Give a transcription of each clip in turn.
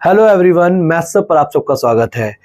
Hello everyone, maths पर आप सबका स्वागत है।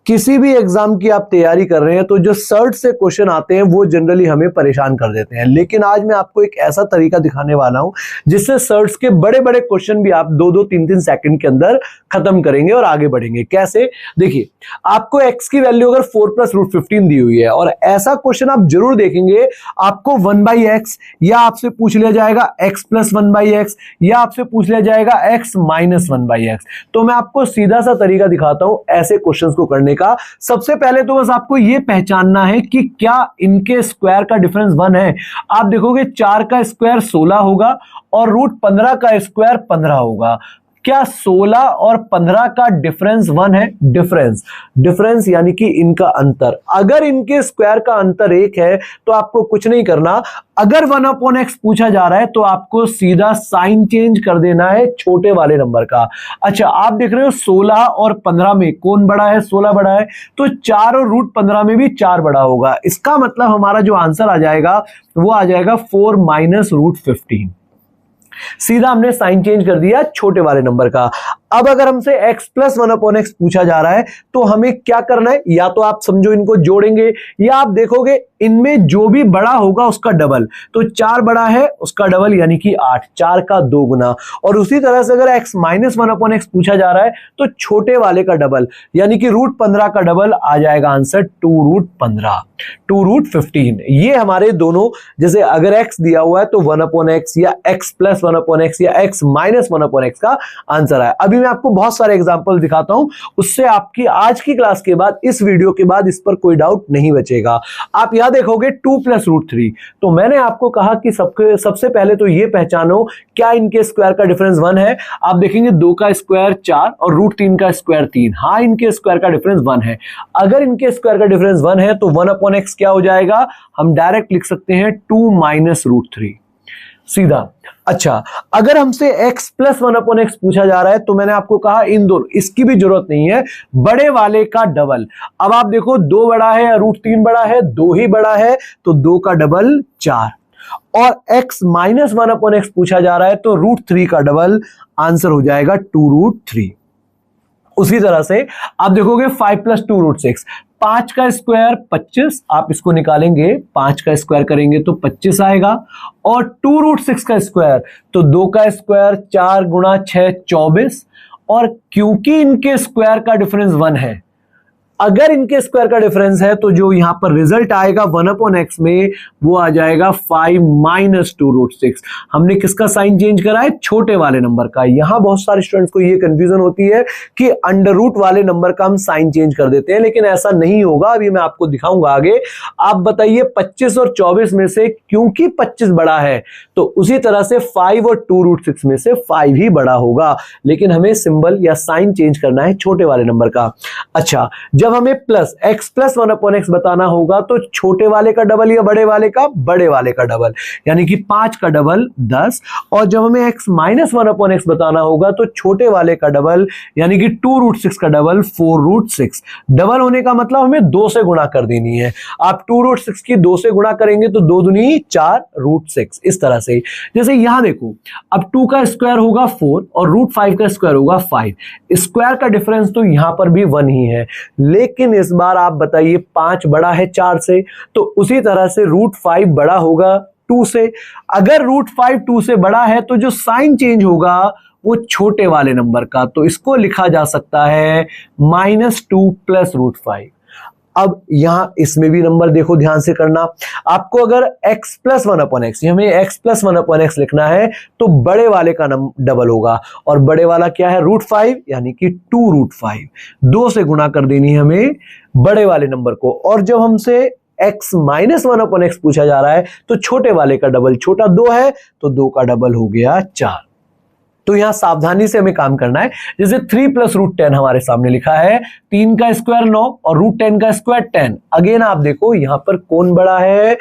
किसी भी एग्जाम की आप तैयारी कर रहे हैं तो जो सर्ट से क्वेश्चन आते हैं वो जनरली हमें परेशान कर देते हैं, लेकिन आज मैं आपको एक ऐसा तरीका दिखाने वाला हूं जिससे सर्ट्स के बड़े बड़े क्वेश्चन भी आप 2-2, 3-3 सेकंड के अंदर खत्म करेंगे और आगे बढ़ेंगे। कैसे? देखिए, आपको x की वैल्यू अगर 4 + √15 दी हुई है और ऐसा क्वेश्चन आप जरूर देखेंगे, आपको 1/x या आपसे पूछ लिया जाएगा x + 1/x या आपसे पूछ लिया जाएगा x - 1/x। तो मैं आपको सीधा सा तरीका दिखाता हूं ऐसे क्वेश्चंस को करने का। सबसे पहले तो बस आपको यह पहचानना है कि क्या इनके स्क्वायर का डिफरेंस 1 है। आप देखोगे 4 का स्क्वायर 16 होगा और √15 का स्क्वायर 15 होगा। क्या 16 और 15 का डिफरेंस 1 है? डिफरेंस यानी कि इनका अंतर। अगर इनके स्क्वायर का अंतर 1 है तो आपको कुछ नहीं करना। अगर 1/x पूछा जा रहा है तो आपको सीधा साइन चेंज कर देना है छोटे वाले नंबर का। अच्छा, आप देख रहे हो 16 और 15 में कौन बड़ा है? 16 बड़ा है, तो 4 और √15 में भी 4 बड़ा होगा। इसका मतलब हमारा जो आंसर आ जाएगा वो आ जाएगा 4 - √15। सीधा हमने साइन चेंज कर दिया छोटे वाले नंबर का। अब अगर हमसे x + 1/x पूछा जा रहा है तो हमें क्या करना है? या तो आप समझो इनको जोड़ेंगे या आप देखोगे इनमें जो भी बड़ा होगा उसका डबल। तो 4 बड़ा है उसका डबल यानी कि 8, 4 का 2 गुना। और उसी तरह से अगर x - 1/x पूछा जा रहा है तो छोटे वाले का डबल यानी कि √15 का डबल आ जाएगा आंसर 2√15, 2√15। ये हमारे दोनों, जैसे अगर x दिया हुआ है तो 1/x या x + 1/x या x - 1/x का आंसर है। अभी मैं आपको बहुत सारे एग्जांपल दिखाता हूं, उससे आपकी आज की क्लास के बाद, इस वीडियो के बाद इस पर कोई डाउट नहीं बचेगा। आप यहां देखोगे 2 + √3। तो मैंने आपको कहा कि सबसे पहले तो ये पहचानो क्या इनके स्क्वायर का डिफरेंस 1 है। आप देखेंगे 2 का स्क्वायर 4 और √3 का स्क्वायर 3। हाँ, इनके स्क्वायर का डिफरेंस 1 है। अगर इनके स्क्वायर का डिफरेंस 1 है तो 1/x क्या हो जाएगा? हम डायरेक्ट लिख सकते हैं 2 - √3 सीधा। अच्छा, अगर हमसे x + 1/x पूछा जा रहा है तो मैंने आपको कहा इन दोनों, इसकी भी जरूरत नहीं है, बड़े वाले का डबल। अब आप देखो 2 बड़ा है या √3 बड़ा है? 2 ही बड़ा है तो 2 का डबल 4। और x - 1/x पूछा जा रहा है तो √3 का डबल आंसर हो जाएगा 2√3। उसी तरह से आप देखोगे 5 + 2√6, 5 का स्क्वायर 25, आप इसको निकालेंगे 5 का स्क्वायर करेंगे तो 25 आएगा। और 2√6 का स्क्वायर तो 2 का स्क्वायर 4 × 6 24। और क्योंकि इनके स्क्वायर का डिफरेंस 1 है, अगर इनके स्क्वायर का डिफरेंस है तो जो यहां पर रिजल्ट आएगा 1/x में वो आ जाएगा 5 - 2√6। हमने किसका साइन चेंज करा है? छोटे वाले नंबर का। यहां बहुत सारे स्टूडेंट्स को ये कंफ्यूजन होती है कि अंडर रूट वाले नंबर का हम साइन चेंज कर देते हैं, लेकिन ऐसा नहीं होगा। अभी मैं आपको दिखाऊंगा आगे। आप बताइए 25 और 24 में से क्योंकि 25 बड़ा है तो उसी तरह से 5 और 2√6 में से 5 ही बड़ा होगा, लेकिन हमें सिंबल या साइन चेंज करना है छोटे वाले नंबर का। अच्छा, जब हमें x + 1/x बताना होगा तो छोटे वाले का डबल या बड़े वाले का? बड़े वाले का डबल, यानी कि 5 का डबल 10। और जब हमें x - 1/x बताना होगा तो छोटे वाले का डबल यानी कि 2√6 का डबल 4√6। डबल होने का मतलब हमें 2 से गुणा कर देनी है। आप 2√6 की 2 से गुणा करेंगे तो 2 दूनी 4√6। इस तरह से, जैसे यहां देखो, अब 2 का स्क्वायर होगा 4 और √5 का स्क्वायर होगा 5। स्क्वायर का डिफरेंस तो यहां पर भी 1 ही है, लेकिन इस बार आप बताइए 5 बड़ा है 4 से, तो उसी तरह से √5 बड़ा होगा 2 से। अगर √5 2 से बड़ा है तो जो साइन चेंज होगा वो छोटे वाले नंबर का, तो इसको लिखा जा सकता है -2 + √5। अब यहां इसमें भी नंबर देखो, ध्यान से करना। आपको अगर x + 1/x, हमें x + 1/x लिखना है तो बड़े वाले का डबल होगा, और बड़े वाला क्या है? √5 यानी कि 2√5। 2 से गुणा कर देनी है हमें बड़े वाले नंबर को। और जब हमसे x - 1/x पूछा जा रहा है तो छोटे वाले का डबल, छोटा 2 है तो 2 का डबल हो गया 4। तो यहां सावधानी से हमें काम करना है। जैसे 3 + √10 हमारे सामने लिखा है, 3 का स्क्वायर 9 और √10 का स्क्वायर 10। अगेन आप देखो यहां पर कौन बड़ा है?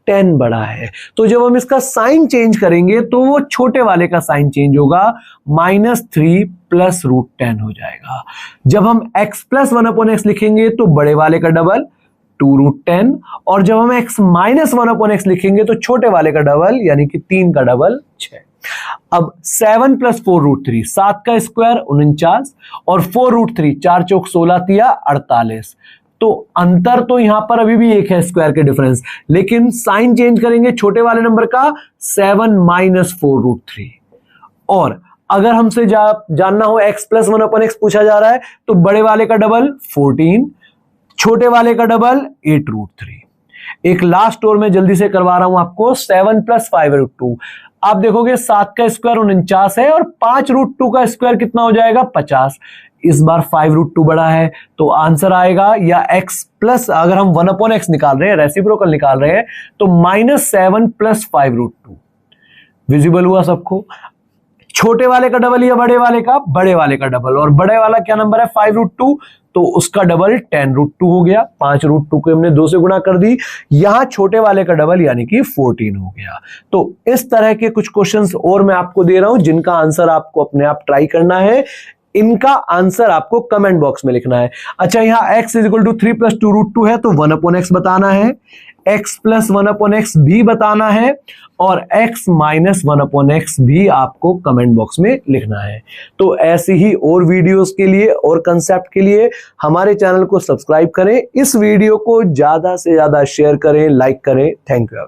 10 बड़ा है। तो जब हम इसका साइन चेंज करेंगे तो वो छोटे वाले का साइन चेंज होगा, -3 + √10 हो जाएगा। जब हम x + 1/x लिखेंगे तो बड़े वाले का डबल 2√10, और जब हम x - 1/x लिखेंगे तो छोटे वाले का डबल यानी कि 3 का डबल 6। अब 7 + 4√3, 7 का स्क्वायर 49 और 4√3, 4 चौक 16 तिया 48। तो अंतर तो यहां पर अभी भी एक है स्क्वायर के डिफरेंस, लेकिन साइन चेंज करेंगे छोटे वाले नंबर का, 7 - 4√3। और अगर हमसे जानना हो x + 1/x पूछा जा रहा है, तो बड़े वाले का डबल 14, छोटे वाले का डबल 8√3। एक लास्ट और मैं जल्दी से करवा रहा हूं आपको, 7 + 5√2। आप देखोगे 7 का स्क्वायर 49 है और 5√2 का स्क्वायर कितना हो जाएगा, 50। इस बार 5√2 बड़ा है, तो आंसर आएगा या x प्लस, अगर हम 1/x निकाल रहे हैं, रेसिप्रोकल निकाल रहे हैं, तो -7 + 5√2। विजिबल हुआ सबको? छोटे वाले का डबल या बड़े वाले का, बड़े वाले का डबल, और बड़े वाला क्या नंबर है, 5√2, तो उसका डबल 10√2 हो गया। 5√2 को हमने 2 से गुणा कर दी, यहां छोटे वाले का डबल यानी कि 14 हो गया। तो इस तरह के कुछ क्वेश्चंस और मैं आपको दे रहा हूं, जिनका आंसर आपको अपने आप ट्राई करना है। इनका आंसर आपको कमेंट बॉक्स में लिखना है। अच्छा, यहां x = 3 + 2√2 है, तो 1/x बताना है, x + 1/x भी बताना है, और x - 1/x भी आपको कमेंट बॉक्स में लिखना है। तो ऐसी ही और वीडियोस के लिए और कंसेप्ट के लिए हमारे चैनल को सब्सक्राइब करें, इस वीडियो को ज्यादा से ज्यादा शेयर करें, लाइक करें। Thank you.